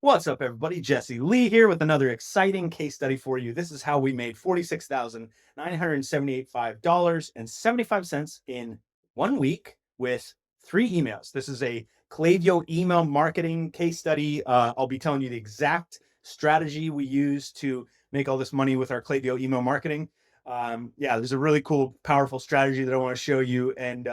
What's up, everybody? Jesse Lee here with another exciting case study for you. This is how we made $46,978.75 in 1 week with 3 emails. This is a Klaviyo email marketing case study. I'll be telling you the exact strategy we use to make all this money with our Klaviyo email marketing. Yeah, there's a really cool, powerful strategy that I want to show you. And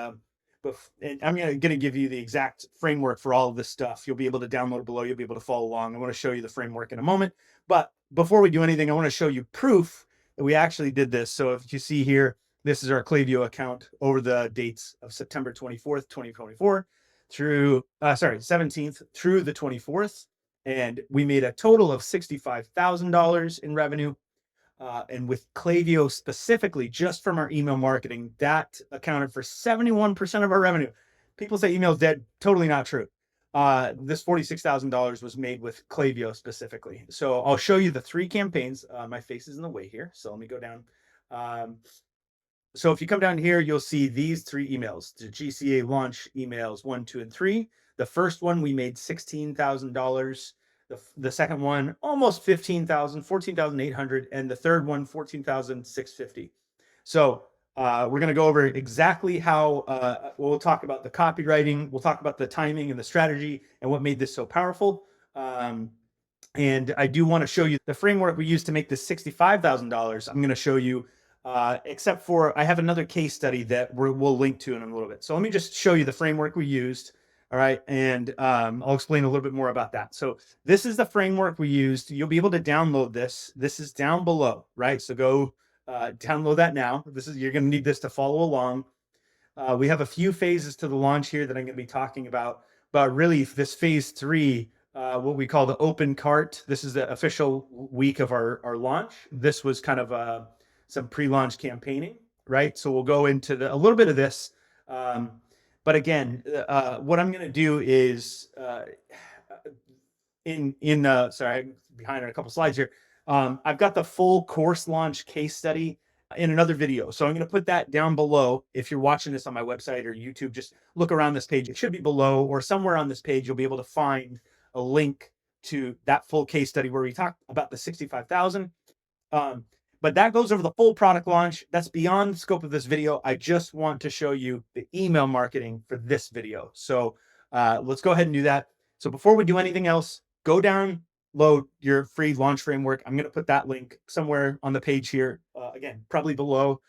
I'm going to give you the exact framework for all of this stuff. You'll be able to download it below. You'll be able to follow along. I want to show you the framework in a moment. But before we do anything, I want to show you proof that we actually did this. So if you see here, this is our Klaviyo account over the dates of September 24th, 2024 through, 17th through the 24th. And we made a total of $65,000 in revenue. And with Klaviyo specifically, just from our email marketing, that accounted for 71% of our revenue. People say email's dead. Totally not true. This $46,000 was made with Klaviyo specifically. So I'll show you the 3 campaigns. My face is in the way here, so let me go down. So if you come down here, you'll see these 3 emails, the GCA launch emails 1, 2, and 3. The first one, we made $16,000. The second one, almost 15,000, 14,800, and the third one, 14,650. So we're going to go over exactly how we'll talk about the copywriting, we'll talk about the timing and the strategy and what made this so powerful. And I do want to show you the framework we used to make this $65,000. I'm going to show you, except for I have another case study that we'll link to in a little bit. So let me just show you the framework we used. All right. And I'll explain a little bit more about that. So this is the framework we used. You'll be able to download this. This is down below, right? So go download that now. You're going to need this to follow along. We have a few phases to the launch here that I'm going to be talking about, but really this phase 3, what we call the open cart. This is the official week of our launch. This was kind of some pre-launch campaigning, right? So we'll go into a little bit of this. But again, what I'm going to do is sorry, I'm behind on a couple slides here. I've got the full course launch case study in another video. So I'm going to put that down below. If you're watching this on my website or YouTube, just look around this page. It should be below or somewhere on this page. You'll be able to find a link to that full case study where we talk about the 65,000. But that goes over the full product launch. That's beyond the scope of this video. I just want to show you the email marketing for this video. So let's go ahead and do that. So before we do anything else, go download your free launch framework. I'm going to put that link somewhere on the page here. Again, probably below.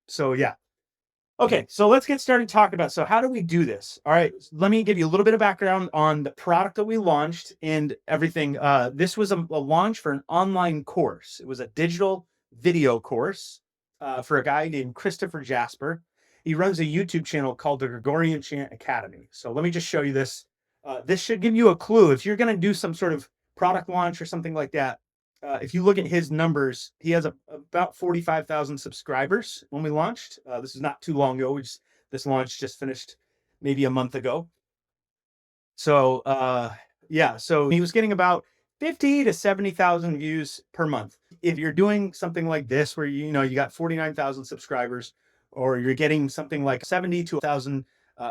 So yeah. Okay, so let's get started talking about, so how do we do this? All right, let me give you a little bit of background on the product that we launched and everything. This was a launch for an online course. It was a digital video course for a guy named Christopher Jasper. He runs a YouTube channel called the Gregorian Chant Academy. So let me just show you this. This should give you a clue. If you're going to do some sort of product launch or something like that, if you look at his numbers, he has about 45,000 subscribers when we launched. This is not too long ago. This launch just finished maybe a month ago. So yeah, so he was getting about 50 to 70,000 views per month. If you're doing something like this, where you got 49,000 subscribers, or you're getting something like 70 to 1,000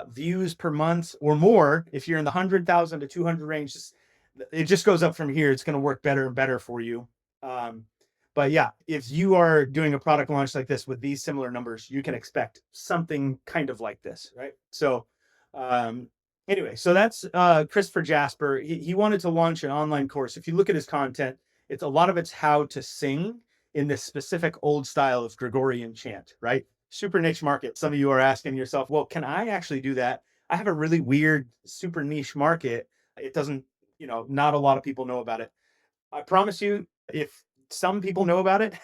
views per month or more, if you're in the 100,000 to 200 range, it just goes up from here. It's going to work better and better for you. But yeah, if you are doing a product launch like this with these similar numbers, you can expect something kind of like this, right? So anyway, so that's Christopher Jasper. He wanted to launch an online course. If you look at his content, a lot of it's how to sing in this specific old style of Gregorian chant, right? Super niche market. Some of you are asking yourself, well, can I actually do that? I have a really weird, super niche market. It doesn't, not a lot of people know about it. I promise you, if some people know about it,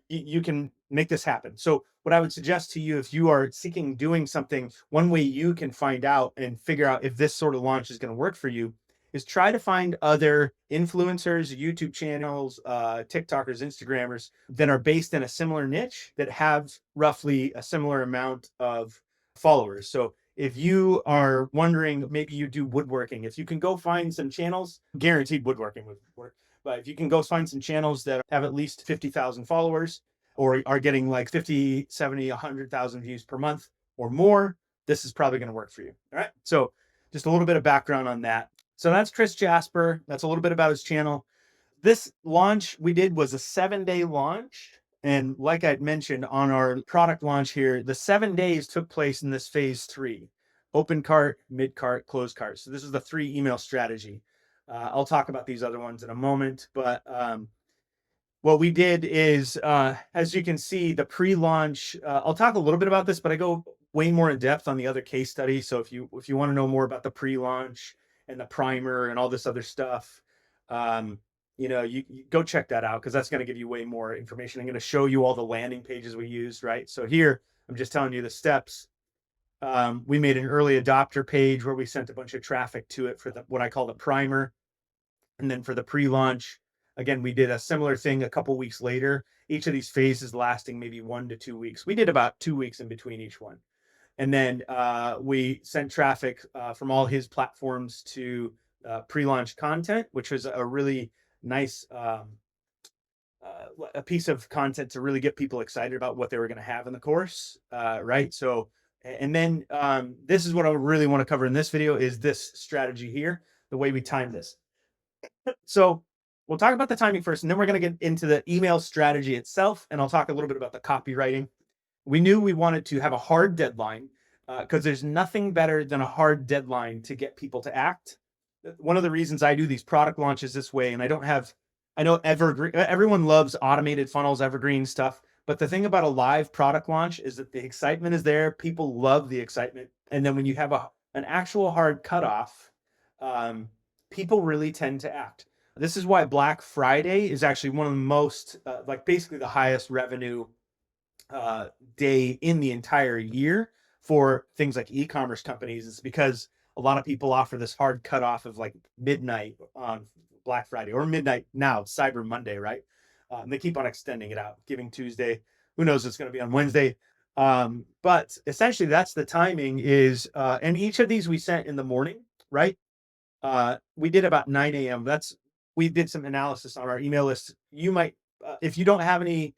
you can make this happen. So what I would suggest to you, if you are doing something, one way you can find out and figure out if this sort of launch is going to work for you is try to find other influencers, YouTube channels, TikTokers, Instagrammers that are based in a similar niche that have roughly a similar amount of followers. So if you are wondering, maybe you do woodworking, if you can go find some channels, guaranteed woodworking would work. But if you can go find some channels that have at least 50,000 followers or are getting like 50, 70, 100,000 views per month or more, this is probably going to work for you. All right. So just a little bit of background on that. So that's Chris Jasper. That's a little bit about his channel. This launch we did was a 7-day launch. And like I'd mentioned on our product launch here, the 7 days took place in this phase 3: open cart, mid cart, closed cart. So this is the 3 email strategy. I'll talk about these other ones in a moment, but what we did is, as you can see, the pre-launch, I'll talk a little bit about this, but I go way more in depth on the other case study. So if you want to know more about the pre-launch and the primer and all this other stuff, um, you go check that out, because that's going to give you way more information. I'm going to show you all the landing pages we used, right? So here, I'm just telling you the steps. We made an early adopter page where we sent a bunch of traffic to it for what I call the primer. And then for the pre-launch, again, we did a similar thing a couple weeks later. Each of these phases lasting maybe 1 to 2 weeks. We did about 2 weeks in between each one. And then we sent traffic from all his platforms to pre-launch content, which was a really nice a piece of content to really get people excited about what they were going to have in the course, right? So, and then this is what I really want to cover in this video, is this strategy here, the way we time this. So we'll talk about the timing first, and then we're going to get into the email strategy itself, and I'll talk a little bit about the copywriting. We knew we wanted to have a hard deadline, because there's nothing better than a hard deadline to get people to act. One of the reasons I do these product launches this way, and I know everyone loves automated funnels, evergreen stuff, but the thing about a live product launch is that the excitement is there. People love the excitement. And then when you have an actual hard cutoff, people really tend to act. This is why Black Friday is actually one of the most, like basically the highest revenue day in the entire year for things like e-commerce companies. It's because a lot of people offer this hard cutoff of like midnight on Black Friday, or midnight now, Cyber Monday, right? They keep on extending it out, Giving Tuesday. Who knows? It's going to be on Wednesday. But essentially, that's the timing is, and each of these we sent in the morning, right? We did about 9 a.m. We did some analysis on our email list. You might, if you don't have any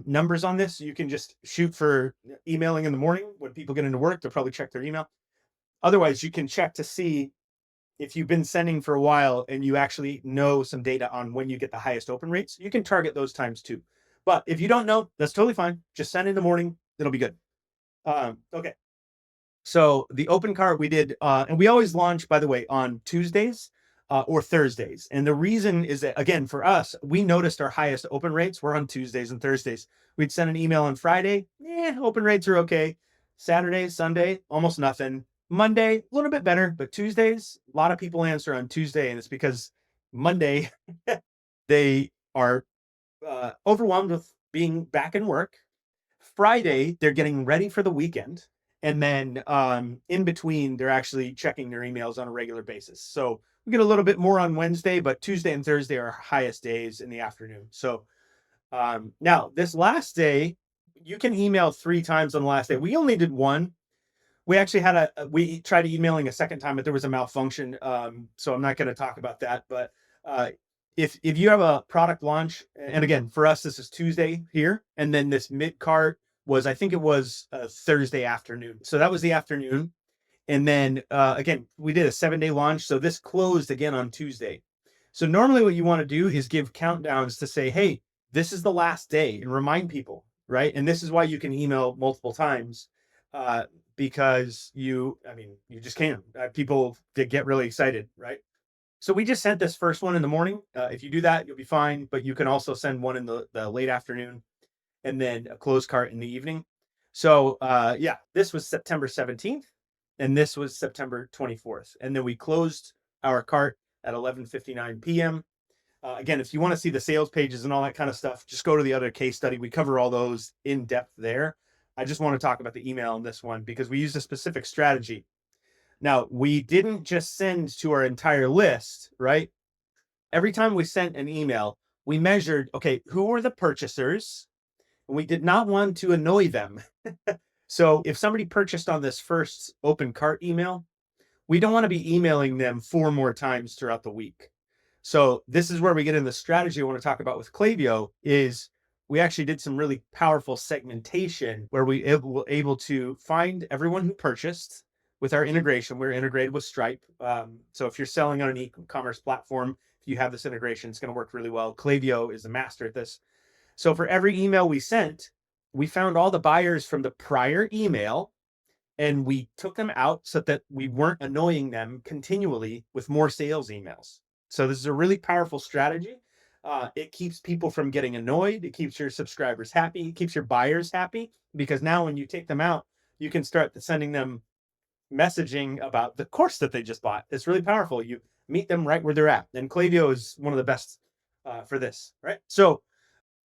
numbers on this, you can just shoot for emailing in the morning. When people get into work, they'll probably check their email. Otherwise, you can check to see if you've been sending for a while and you actually know some data on when you get the highest open rates. You can target those times too. But if you don't know, that's totally fine. Just send in the morning. It'll be good. Okay. So the open cart we did, and we always launch, by the way, on Tuesdays or Thursdays. And the reason is that, again, for us, we noticed our highest open rates were on Tuesdays and Thursdays. We'd send an email on Friday. Open rates are okay. Saturday, Sunday, almost nothing. Monday, a little bit better, but Tuesdays, a lot of people answer on Tuesday. And it's because Monday, they are overwhelmed with being back in work. Friday, they're getting ready for the weekend. And then in between, they're actually checking their emails on a regular basis. So we get a little bit more on Wednesday, but Tuesday and Thursday are our highest days in the afternoon. So now this last day, you can email 3 times on the last day. We only did one. We actually had we tried emailing a second time, but there was a malfunction. So I'm not going to talk about that. But if you have a product launch, and again, for us, this is Tuesday here, and then this mid cart was, I think it was Thursday afternoon. So that was the afternoon. And then again, we did a 7-day launch. So this closed again on Tuesday. So normally what you want to do is give countdowns to say, hey, this is the last day, and remind people, right? And this is why you can email multiple times, because you just can. People get really excited, right? So we just sent this first one in the morning. If you do that, you'll be fine. But you can also send one in the late afternoon, and then a closed cart in the evening. So yeah, this was September 17th, and this was September 24th. And then we closed our cart at 11:59 p.m. Again, if you want to see the sales pages and all that kind of stuff, just go to the other case study. We cover all those in depth there. I just want to talk about the email in this one because we used a specific strategy. Now, we didn't just send to our entire list, right? Every time we sent an email, we measured, okay, who were the purchasers? And we did not want to annoy them. So if somebody purchased on this first open cart email, we don't want to be emailing them 4 more times throughout the week. So this is where we get in the strategy I want to talk about with Klaviyo. Is we actually did some really powerful segmentation where we were able to find everyone who purchased. with our integration. We're integrated with Stripe. So if you're selling on an e-commerce platform, if you have this integration, it's going to work really well. Klaviyo is the master at this. So for every email we sent, we found all the buyers from the prior email and we took them out so that we weren't annoying them continually with more sales emails. So this is a really powerful strategy. It keeps people from getting annoyed. It keeps your subscribers happy. It keeps your buyers happy because now when you take them out, you can start sending them messaging about the course that they just bought. It's really powerful. You meet them right where they're at. And Klaviyo is one of the best for this, right? So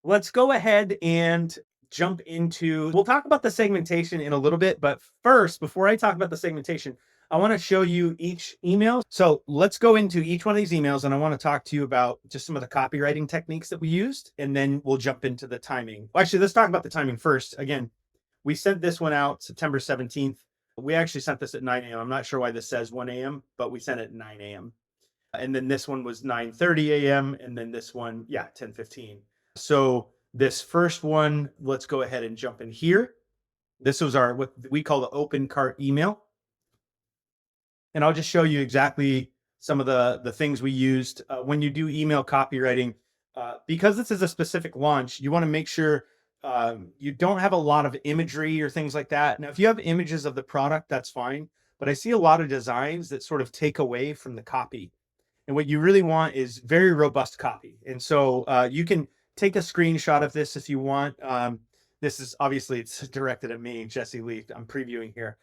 let's go ahead and jump into, we'll talk about the segmentation in a little bit, but first, before I talk about the segmentation, I want to show you each email. So let's go into each one of these emails and I want to talk to you about just some of the copywriting techniques that we used, and then we'll jump into the timing. Well, actually, let's talk about the timing first. Again, we sent this one out September 17th. We actually sent this at 9 a.m. I'm not sure why this says 1 a.m., but we sent it at 9 a.m. And then this one was 9:30 a.m. And then this one, yeah, 10:15. So this first one, let's go ahead and jump in here. This was our, what we call the open cart email. And I'll just show you exactly some of the things we used when you do email copywriting. Because this is a specific launch, you want to make sure you don't have a lot of imagery or things like that. Now, if you have images of the product, that's fine. But I see a lot of designs that sort of take away from the copy. And what you really want is very robust copy. And so you can take a screenshot of this if you want. This is obviously, it's directed at me, Jesse Lee. I'm previewing here.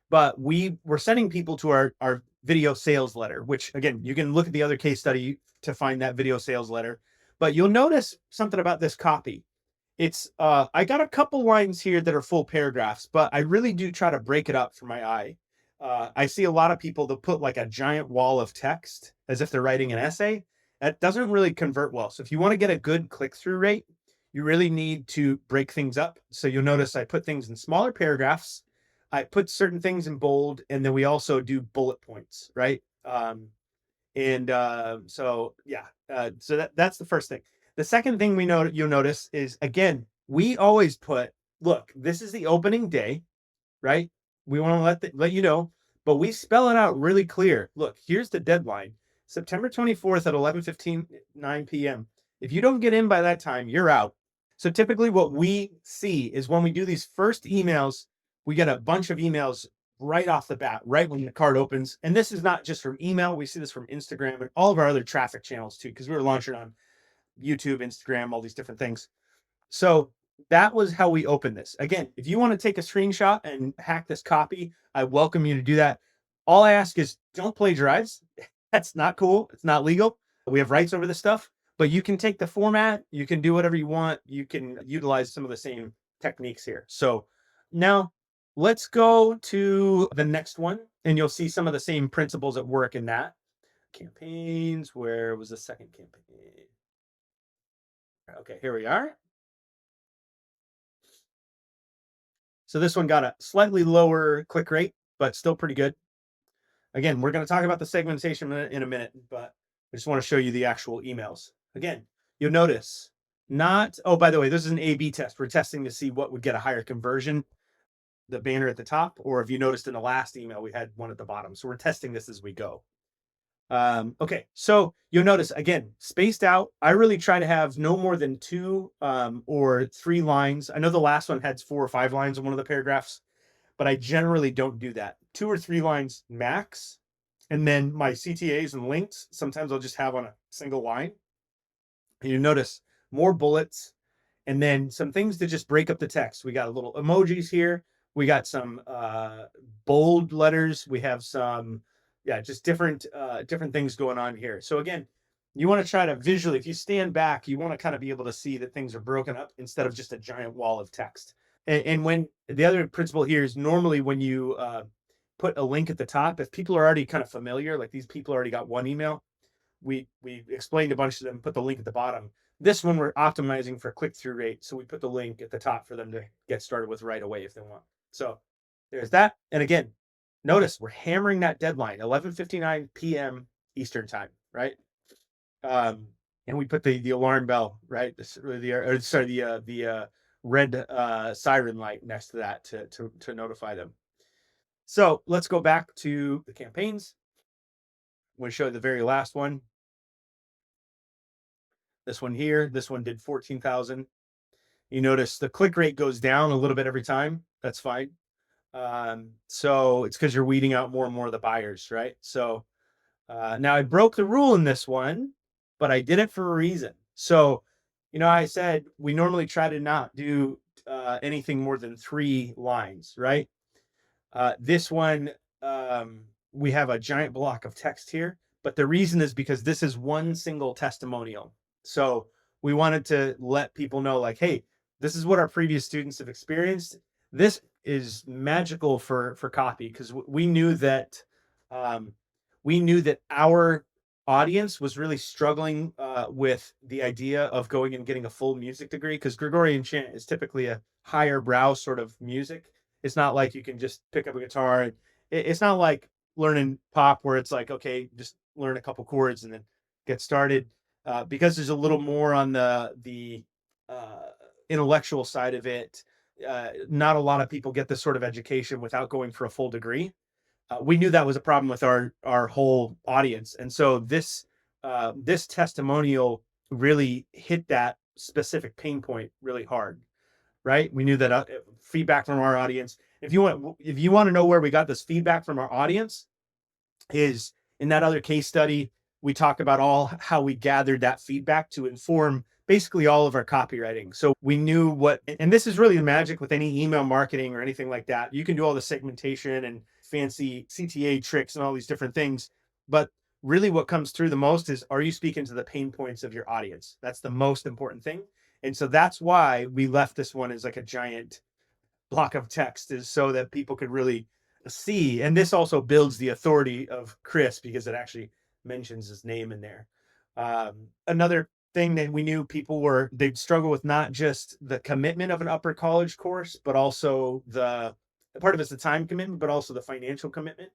But we were sending people to our video sales letter, which again, you can look at the other case study to find that video sales letter. But you'll notice something about this copy. It's I got a couple lines here that are full paragraphs, but I really do try to break it up for my eye. I see a lot of people that put like a giant wall of text as if they're writing an essay. That doesn't really convert well. So if you want to get a good click-through rate, you really need to break things up. So you'll notice I put things in smaller paragraphs. I put certain things in bold, and then we also do bullet points, right? So yeah, so that's the first thing. The second thing you'll notice is, again, we always put, look, this is the opening day, right? We want to let you know, but we spell it out really clear. Look, here's the deadline, September 24th at 11:59 p.m. If you don't get in by that time, you're out. So typically what we see is when we do these first emails, we get a bunch of emails right off the bat, right when the card opens. And this is not just from email. We see this from Instagram and all of our other traffic channels too, because we were launching on YouTube, Instagram, all these different things. So that was how we opened this. Again, if you want to take a screenshot and hack this copy, I welcome you to do that. All I ask is don't plagiarize. That's not cool. It's not legal. We have rights over this stuff, but you can take the format. You can do whatever you want. You can utilize some of the same techniques here. So now let's go to the next one, and you'll see some of the same principles at work in that. Campaigns, where was the second campaign? Okay, here we are. So this one got a slightly lower click rate, but still pretty good. Again, we're going to talk about the segmentation in a minute, but I just want to show you the actual emails. Again, you'll notice oh, by the way, this is an A/B test. We're testing to see what would get a higher conversion, the banner at the top, or if you noticed in the last email, we had one at the bottom. So we're testing this as we go. Okay, so you'll notice, again, spaced out. I really try to have no more than 2 or 3 lines. I know the last one had 4 or 5 lines in one of the paragraphs, but I generally don't do that. 2 or 3 lines max. And then my CTAs and links, sometimes I'll just have on a single line. And you notice more bullets, and then some things to just break up the text. We got a little emojis here. We got some bold letters. We have some, yeah, just different things going on here. So again, you want to try to visually, if you stand back, you want to kind of be able to see that things are broken up instead of just a giant wall of text. And when the other principle here is, normally when you put a link at the top, if people are already kind of familiar, like these people already got one email, we explained a bunch to them, put the link at the bottom. This one we're optimizing for click-through rate, so we put the link at the top for them to get started with right away if they want. So there's that. And again, notice we're hammering that deadline, 11:59 p.m. Eastern time, right? And we put the alarm bell, right? The red siren light next to that to notify them. So let's go back to the campaigns. I'm going to show you the very last one. This one here, this one did 14,000. You notice the click rate goes down a little bit every time. That's fine. So it's because you're weeding out more and more of the buyers, right? So now I broke the rule in this one, but I did it for a reason. So, I said we normally try to not do anything more than 3 lines, right? This one, we have a giant block of text here, but the reason is because this is one single testimonial. So we wanted to let people know, like, hey, this is what our previous students have experienced. This is magical for copy because um, we knew that our audience was really struggling with the idea of going and getting a full music degree because Gregorian chant is typically a higher brow sort of music. It's not like you can just pick up a guitar. It's not like learning pop where it's like, okay, just learn a couple chords and then get started. Because there's a little more on the uh, intellectual side of it. Not a lot of people get this sort of education without going for a full degree. We knew that was a problem with our whole audience, and so this testimonial really hit that specific pain point really hard, right? We knew that feedback from our audience. If you want to know where we got this feedback from our audience, is in that other case study, we talk about all how we gathered that feedback to inform basically all of our copywriting. So we knew what, and this is really the magic with any email marketing or anything like that. You can do all the segmentation and fancy CTA tricks and all these different things. But really, what comes through the most is, are you speaking to the pain points of your audience? That's the most important thing. And so that's why we left this one as like a giant block of text, is so that people could really see. And this also builds the authority of Chris because it actually mentions his name in there. Another thing that we knew people they'd struggle with, not just the commitment of an upper college course, but also the part of it's the time commitment, but also the financial commitment.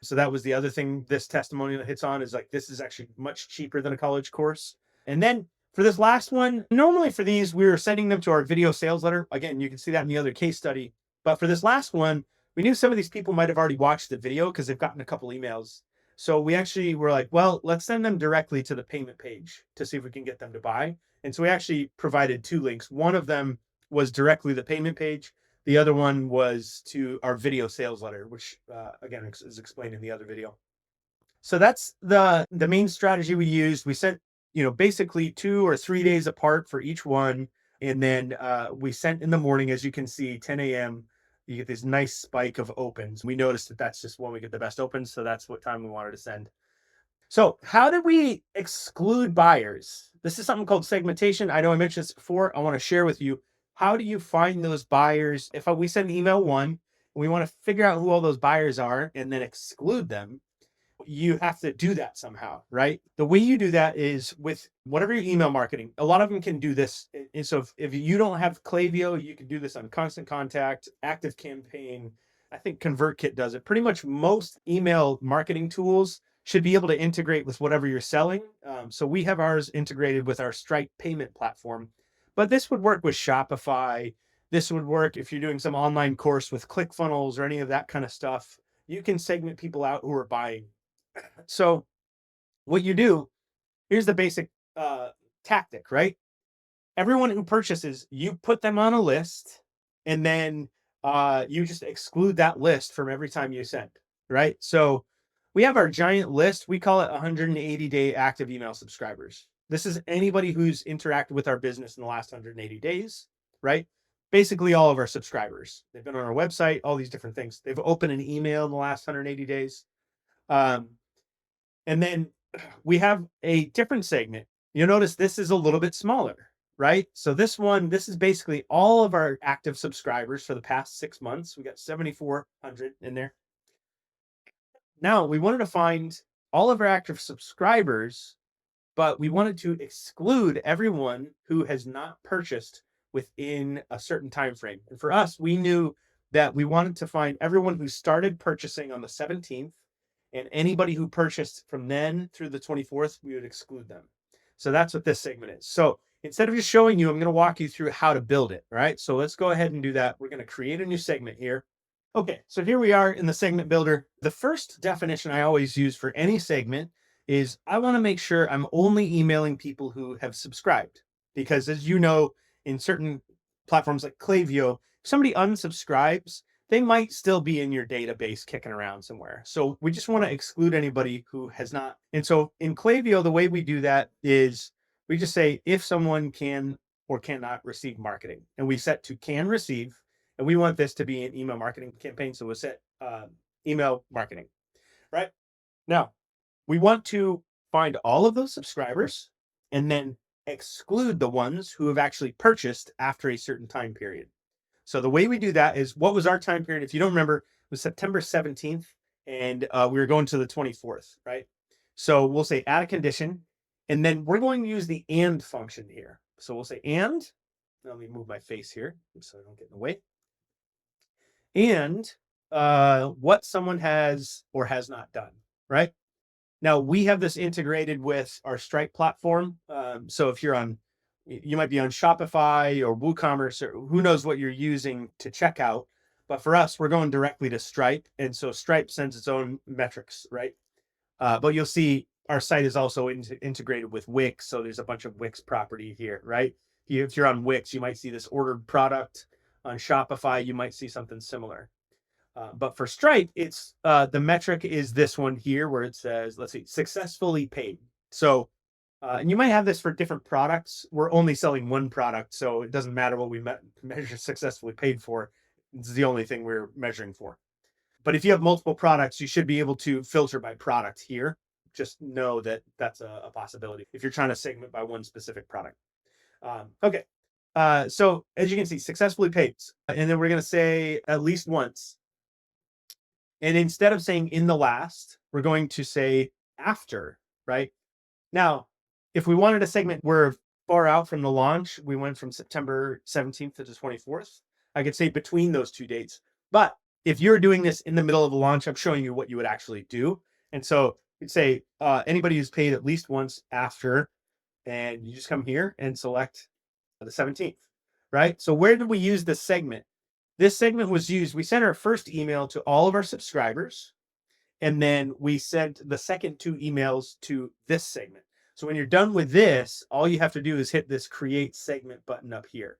So that was the other thing this testimonial hits on, is like, this is actually much cheaper than a college course. And then for this last one, normally for these, we were sending them to our video sales letter. Again, you can see that in the other case study. But for this last one, we knew some of these people might have already watched the video because they've gotten a couple emails. So we actually were like, well, let's send them directly to the payment page to see if we can get them to buy. And so we actually provided 2 links. One of them was directly the payment page. The other one was to our video sales letter, which again is explained in the other video. So that's the main strategy we used. We sent, basically 2 or 3 days apart for each one. And then we sent in the morning, as you can see, 10 a.m. You get this nice spike of opens. We noticed that that's just when we get the best opens. So that's what time we wanted to send. So how did we exclude buyers? This is something called segmentation. I know I mentioned this before. I want to share with you. How do you find those buyers? If we send email one, we want to figure out who all those buyers are and then exclude them, you have to do that somehow, right? The way you do that is with whatever your email marketing. A lot of them can do this. And so if you don't have Klaviyo, you can do this on Constant Contact, Active Campaign. I think ConvertKit does it. Pretty much most email marketing tools should be able to integrate with whatever you're selling. So we have ours integrated with our Stripe payment platform, but this would work with Shopify. This would work if you're doing some online course with ClickFunnels or any of that kind of stuff. You can segment people out who are buying. So what you do, here's the basic uh, tactic, right? Everyone who purchases, you put them on a list, and then you just exclude that list from every time you send, right? So we have our giant list. We call it 180-day active email subscribers. This is anybody who's interacted with our business in the last 180 days, right? Basically, all of our subscribers. They've been on our website, all these different things. They've opened an email in the last 180 days. Um, and then we have a different segment. You'll notice this is a little bit smaller, right? So this is basically all of our active subscribers for the past 6 months. We got 7,400 in there. Now we wanted to find all of our active subscribers, but we wanted to exclude everyone who has not purchased within a certain time frame. And for us, we knew that we wanted to find everyone who started purchasing on the 17th, and anybody who purchased from then through the 24th, we would exclude them. So that's what this segment is. So instead of just showing you, I'm going to walk you through how to build it. All right. So let's go ahead and do that. We're going to create a new segment here. Okay, so here we are in the segment builder. The first definition I always use for any segment is I want to make sure I'm only emailing people who have subscribed. Because as you know, in certain platforms like Klaviyo, if somebody unsubscribes, they might still be in your database kicking around somewhere. So we just want to exclude anybody who has not. And so in Klaviyo, the way we do that is we just say if someone can or cannot receive marketing, and we set to can receive, and we want this to be an email marketing campaign. So we'll set email marketing, right? Now, we want to find all of those subscribers and then exclude the ones who have actually purchased after a certain time period. So the way we do that is, what was our time period? If you don't remember, it was September 17th, and we were going to the 24th, right? So we'll say add a condition, and then we're going to use the and function here. So we'll say and, let me move my face here so I don't get in the way, and what someone has or has not done, right? Now, we have this integrated with our Stripe platform. So if you're on, you might be on Shopify or WooCommerce, or who knows what you're using to check out. But for us, we're going directly to Stripe. And so Stripe sends its own metrics, right? But you'll see our site is also integrated with Wix. So there's a bunch of Wix property here, right? If you're on Wix, you might see this ordered product. On Shopify, you might see something similar. But for Stripe, it's the metric is this one here where it says, let's see, successfully paid. So, and you might have this for different products. We're only selling one product, so it doesn't matter what we measure successfully paid for. It's the only thing we're measuring for. But if you have multiple products, you should be able to filter by product here. Just know that that's a possibility if you're trying to segment by one specific product. Okay. So as you can see, successfully paid. And then we're going to say at least once. And instead of saying in the last, we're going to say after, right? Now, if we wanted a segment where far out from the launch, we went from September 17th to the 24th, I could say between those two dates. But if you're doing this in the middle of the launch, I'm showing you what you would actually do. And so you'd say anybody who's paid at least once after, and you just come here and select the 17th, right? So where did we use this segment? This segment was used, we sent our first email to all of our subscribers, and then we sent the second two emails to this segment. So when you're done with this, all you have to do is hit this create segment button up here.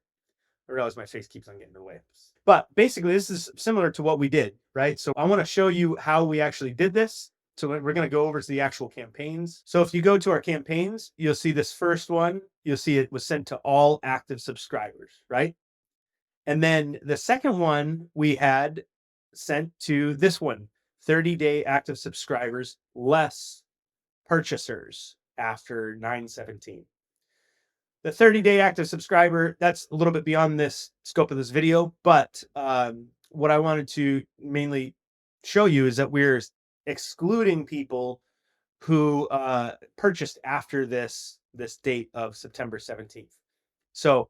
I realize my face keeps on getting in the way. But basically, this is similar to what we did, right? So I want to show you how we actually did this. So we're going to go over to the actual campaigns. So if you go to our campaigns, you'll see this first one. You'll see it was sent to all active subscribers, right? And then the second one we had sent to this one, 30-day active subscribers, less purchasers after 9/17. The 30-day active subscriber, that's a little bit beyond this scope of this video, but what I wanted to mainly show you is that we're excluding people who purchased after this date of September 17th. So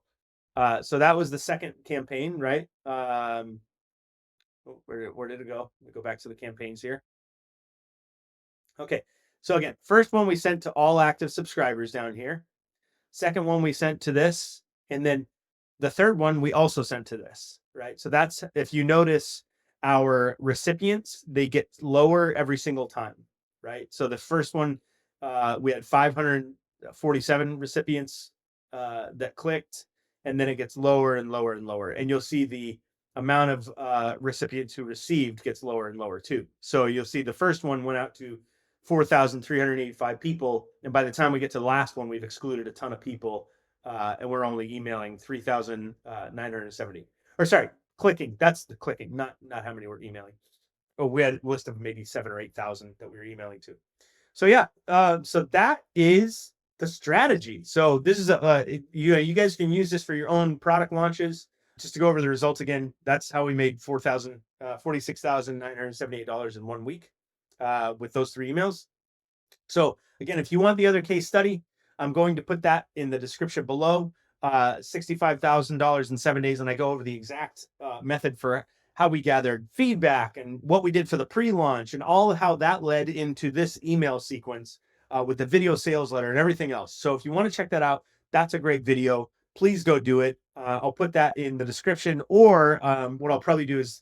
that was the second campaign, right? Where did it go? Let me go back to the campaigns here. Okay. So again, first one we sent to all active subscribers down here. Second one we sent to this. And then the third one we also sent to this, right? So that's, if you notice, our recipients, they get lower every single time, right? So the first one, we had 547 recipients that clicked, and then it gets lower and lower and lower. And you'll see the amount of recipients who received gets lower and lower too. So you'll see the first one went out to 4,385 people. And by the time we get to the last one, we've excluded a ton of people, and we're only emailing 3,970. Or sorry, clicking. That's the clicking, not how many we're emailing. Oh, we had a list of maybe 7,000 or 8,000 that we were emailing to. So yeah, so that is the strategy. So this is you guys can use this for your own product launches. Just to go over the results again, that's how we made $46,978 in 1 week with those 3 emails. So again, if you want the other case study, I'm going to put that in the description below. $65,000 in 7 days, and I go over the exact method for how we gathered feedback and what we did for the pre-launch and all of how that led into this email sequence with the video sales letter and everything else. So if you want to check that out, that's a great video. Please go do it. I'll put that in the description, or what I'll probably do is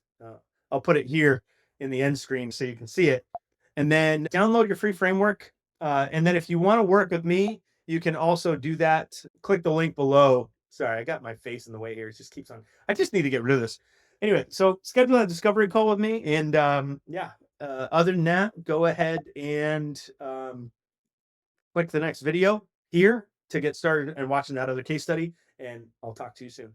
I'll put it here in the end screen so you can see it. And then download your free framework. And then if you want to work with me, you can also do that. Click the link below. Sorry, I got my face in the way here. It just keeps on. I just need to get rid of this. Anyway, so schedule a discovery call with me. And yeah, other than that, go ahead and click the next video here to get started and watching that other case study. And I'll talk to you soon.